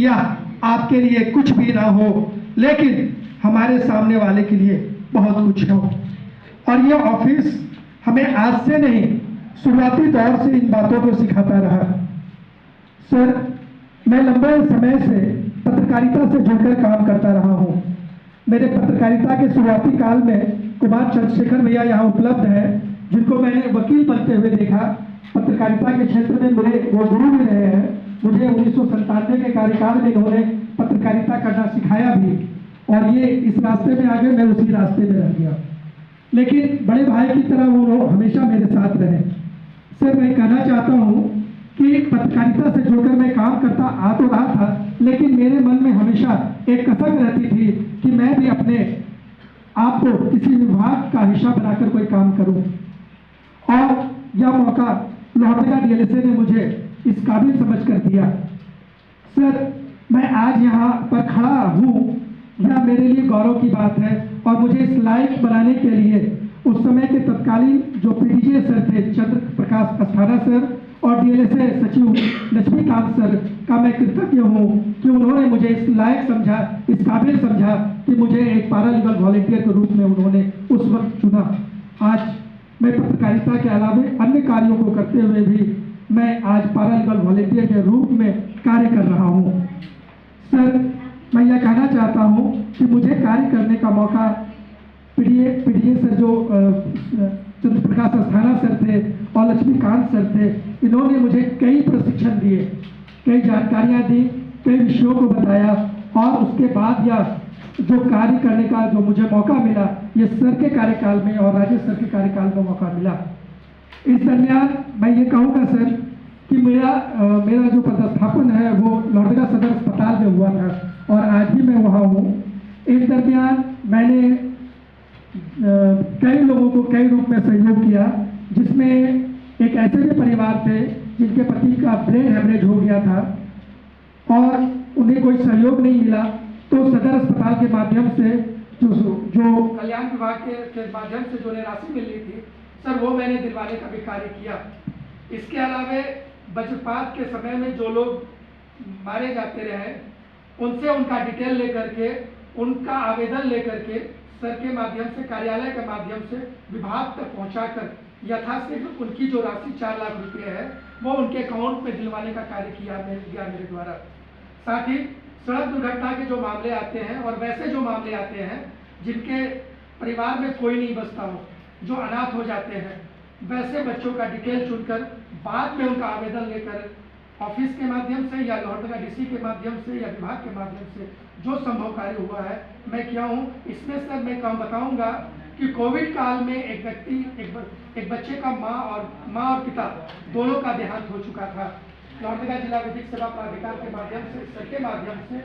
किया आपके लिए कुछ भी ना हो, लेकिन हमारे सामने वाले के लिए बहुत कुछ हो। और ये ऑफिस हमें आज से नहीं, शुरुआती दौर से इन बातों को सिखाता रहा। सर, मैं लंबे समय से पत्रकारिता से जुड़कर काम करता रहा हूँ। मेरे पत्रकारिता के शुरुआती काल में कुमार चंद्रशेखर भैया यहाँ उपलब्ध हैं, जिनको मैंने वकील बनते हुए देखा। पत्रकारिता के क्षेत्र में मेरे वो गुरु भी रहे हैं। मुझे 1997 के कार्यकाल में इन्होंने पत्रकारिता करना सिखाया भी, और ये इस रास्ते में आगे, मैं उसी रास्ते में रह गया। लेकिन बड़े भाई की तरह वो हमेशा मेरे साथ रहे। सर, मैं कहना चाहता हूँ कि पत्रकारिता से जुड़कर मैं काम करता आ तो रहा था, लेकिन मेरे मन में हमेशा एक कसक रहती थी कि मैं भी अपने आप को किसी विभाग का हिस्सा बनाकर कोई काम करूं। और यह मौका लोहरदगा डीएलएसए ने मुझे इस काबिल समझ कर दिया। सर, मैं आज यहाँ पर खड़ा हूँ, यह मेरे लिए गौरव की बात है। और मुझे इस लायक बनाने के लिए उस समय के तत्कालीन जो पीडीजे सर थे, चंद्र प्रकाश अस्थाना सर, और डीएलएसए सचिव लक्ष्मीकांत सर का मैं कृतज्ञ हूँ कि उन्होंने मुझे इस लायक समझा, इस काबिल समझा कि मुझे एक पैरालीगल वॉलंटियर के रूप में उन्होंने उस वक्त चुना। आज मैं पत्रकारिता के अलावा अन्य कार्यों को करते हुए भी मैं आज पैरालीगल वॉलंटियर के रूप में कार्य कर रहा हूँ। सर, मैं यह कहना चाहता हूँ कि मुझे कार्य करने का मौका पीडीए सर जो चंद्र प्रकाश अस्थाना सर थे और लक्ष्मीकांत सर थे, इन्होंने मुझे कई प्रशिक्षण दिए, कई जानकारियाँ दी, कई विषयों को बताया। और उसके बाद यह जो कार्य करने का जो मुझे मौका मिला, ये सर के कार्यकाल में और राजेश सर के कार्यकाल में मौका मिला। इस दरमियान मैं ये कहूँगा सर कि मेरा जो पदस्थापन है वो लोहरदगा सदर अस्पताल में हुआ था, और आज भी मैं वहाँ हूँ। इस दरमियान मैंने कई लोगों को कई रूप में सहयोग किया, जिसमें एक ऐसे भी परिवार थे जिनके पति का ब्रेन हेमरेज हो गया था और उन्हें कोई सहयोग नहीं मिला। तो सदर अस्पताल के माध्यम से जो कल्याण विभाग के माध्यम से जो राशि मिल रही थी सर, वो मैंने दिलवाने का भी कार्य किया। इसके अलावा वज्रपात के समय में जो लोग मारे जाते रहे, उनसे उनका डिटेल लेकर के, उनका आवेदन लेकर के सर के माध्यम से, कार्यालय के माध्यम से विभाग तक पहुंचाकर यथाशीघ्र उनकी जो राशि 4 लाख रुपए है वो उनके अकाउंट में दिलवाने का कार्य किया मेरे द्वारा। साथ ही सड़क दुर्घटना के जो मामले आते हैं और वैसे जो मामले आते हैं जिनके परिवार में कोई नहीं बचता हो, जो अनाथ हो जाते हैं, वैसे बच्चों का डिटेल चुनकर बाद में उनका आवेदन लेकर ऑफिस के माध्यम से या लोहरदगा डीसी के माध्यम से या विभाग के माध्यम से जो संभव कार्य हुआ है मैं किया हूँ। इसमें सर मैं काम बताऊंगा कि कोविड काल में एक व्यक्ति, एक बच्चे का माँ और पिता दोनों का देहांत हो चुका था। लोहरदगा जिला विधिक सेवा प्राधिकार के माध्यम से, सर के माध्यम से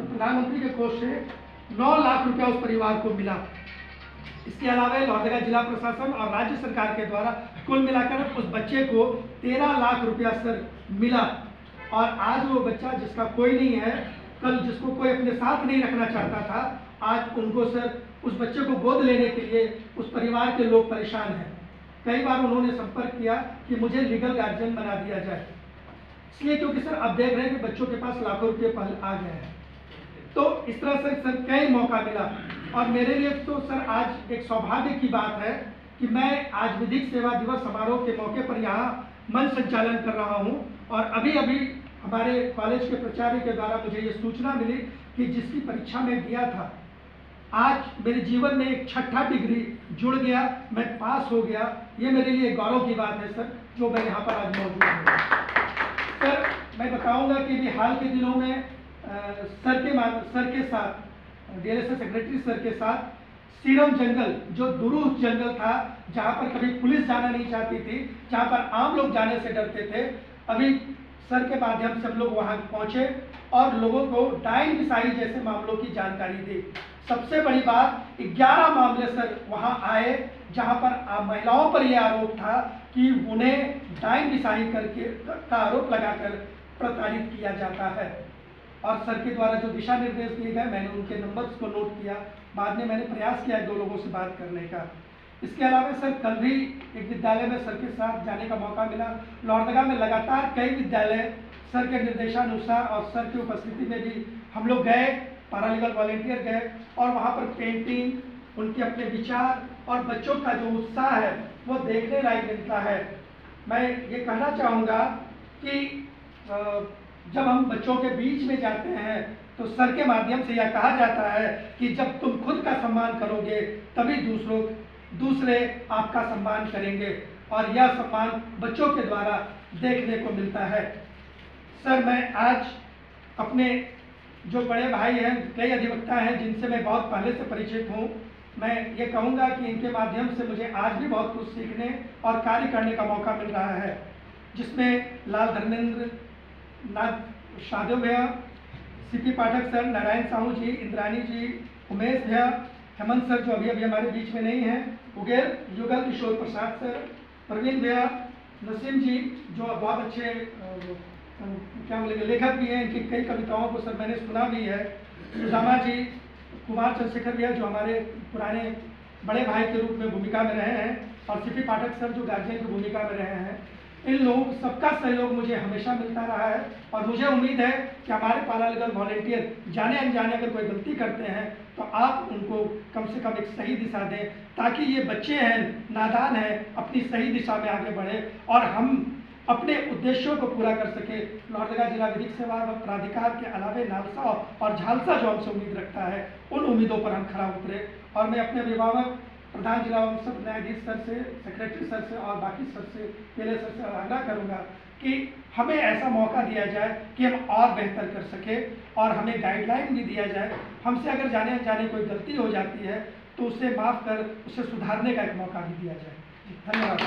प्रधानमंत्री के कोष से 9 लाख रुपया उस परिवार को मिला। इसके अलावा लोहरदगा जिला प्रशासन और राज्य सरकार के द्वारा कुल मिलाकर उस बच्चे को 13 लाख रुपया सर मिला। और आज वो बच्चा जिसका कोई नहीं है, कल जिसको कोई अपने साथ नहीं रखना चाहता था, आज उनको सर उस बच्चे को गोद लेने के लिए उस परिवार के लोग परेशान हैं। कई बार उन्होंने संपर्क किया कि मुझे लीगल गार्जियन बना दिया जाए, इसलिए क्योंकि सर अब देख रहे हैं कि बच्चों के पास लाखों रुपये पहले आ गए हैं। तो इस तरह से सर कई मौका मिला। और मेरे लिए तो सर आज एक सौभाग्य की बात है कि मैं आज विधिक सेवा दिवस समारोह के मौके पर यहाँ मंच संचालन कर रहा हूँ। और अभी हमारे कॉलेज के प्राचार्य के द्वारा मुझे ये सूचना मिली कि जिसकी परीक्षा में दिया था, आज मेरे जीवन में एक 6ठा डिग्री जुड़ गया, मैं पास हो गया। ये मेरे लिए गौरव की बात है सर, जो मैं यहाँ पर आज मौजूद हूँ। सर, मैं बताऊँगा कि भी हाल के दिनों में सर के साथ डीएलएसए सेक्रेटरी सर के साथ सीरम जंगल, जो दुरूह जंगल था, जहाँ पर कभी पुलिस जाना नहीं चाहती थी, जहाँ पर आम लोग जाने से डरते थे, अभी सर के माध्यम से हम लोग वहाँ पहुँचे और लोगों को डायन बिसाई जैसे मामलों की जानकारी दी। सबसे बड़ी बात, 11 मामले सर वहाँ आए जहाँ पर महिलाओं पर यह आरोप था कि उन्हें डायन बिसाई करके का आरोप लगाकर प्रताड़ित किया जाता है। और सर के द्वारा जो दिशा निर्देश दिए गए, मैंने उनके नंबर्स को नोट किया। बाद में मैंने प्रयास किया 2 लोगों से बात करने का। इसके अलावा सर कल भी एक विद्यालय में सर के साथ जाने का मौका मिला। लोहरदगा में लगातार कई विद्यालय सर के निर्देशानुसार और सर की उपस्थिति में भी हम लोग गए, पैरालीगल वॉलेंटियर गए और वहाँ पर पेंटिंग, उनके अपने विचार और बच्चों का जो उत्साह है वो देखने लायक मिलता है। मैं ये कहना चाहूँगा कि जब हम बच्चों के बीच में जाते हैं तो सर के माध्यम से यह कहा जाता है कि जब तुम खुद का सम्मान करोगे तभी दूसरे आपका सम्मान करेंगे, और यह सम्मान बच्चों के द्वारा देखने को मिलता है। सर मैं आज अपने जो बड़े भाई हैं, कई अधिवक्ता हैं जिनसे मैं बहुत पहले से परिचित हूँ, मैं ये कहूँगा कि इनके माध्यम से मुझे आज भी बहुत कुछ सीखने और कार्य करने का मौका मिल रहा है, जिसमें लाल धर्मेंद्र नाथ शादेव भैया, सीपी पाठक सर, नारायण साहू जी, इंद्रानी जी, उमेश भैया, हेमंत सर जो अभी हमारे बीच में नहीं हैं, उगेर युगल किशोर प्रसाद सर, प्रवीण भैया, नसीम जी जो बहुत अच्छे क्या बोलेंगे लेखक भी हैं, इनकी कई कविताओं को सर मैंने सुना भी है, सुदामा जी, कुमार चंद्रशेखर भैया जो हमारे पुराने बड़े भाई के रूप में भूमिका में रहे हैं, और सीपी पाठक सर जो गार्जियन की भूमिका में रहे हैं। इन लोग सबका सहयोग मुझे हमेशा मिलता रहा है और मुझे उम्मीद है कि हमारे पैरालीगल वॉलेंटियर जाने अनजाने अगर कोई गलती करते हैं तो आप उनको कम से कम एक सही दिशा दें, ताकि ये बच्चे हैं, नादान हैं, अपनी सही दिशा में आगे बढ़े और हम अपने उद्देश्यों को पूरा कर सके। लोहरदगा जिला विधिक सेवा प्राधिकार के अलावे नालसा और झालसा जो हमसे उम्मीद रखता है, उन उम्मीदों पर हम खरा उतरे। और मैं अपने अभिभावक प्रधान जिला सब न्यायाधीश सर से, सेक्रेटरी सर से और बाकी सर से, पहले सर से आग्रह करूंगा कि हमें ऐसा मौका दिया जाए कि हम और बेहतर कर सके और हमें गाइडलाइन भी दिया जाए। हमसे अगर जाने अनजाने कोई गलती हो जाती है तो उसे माफ़ कर उसे सुधारने का एक मौका भी दिया जाए। धन्यवाद।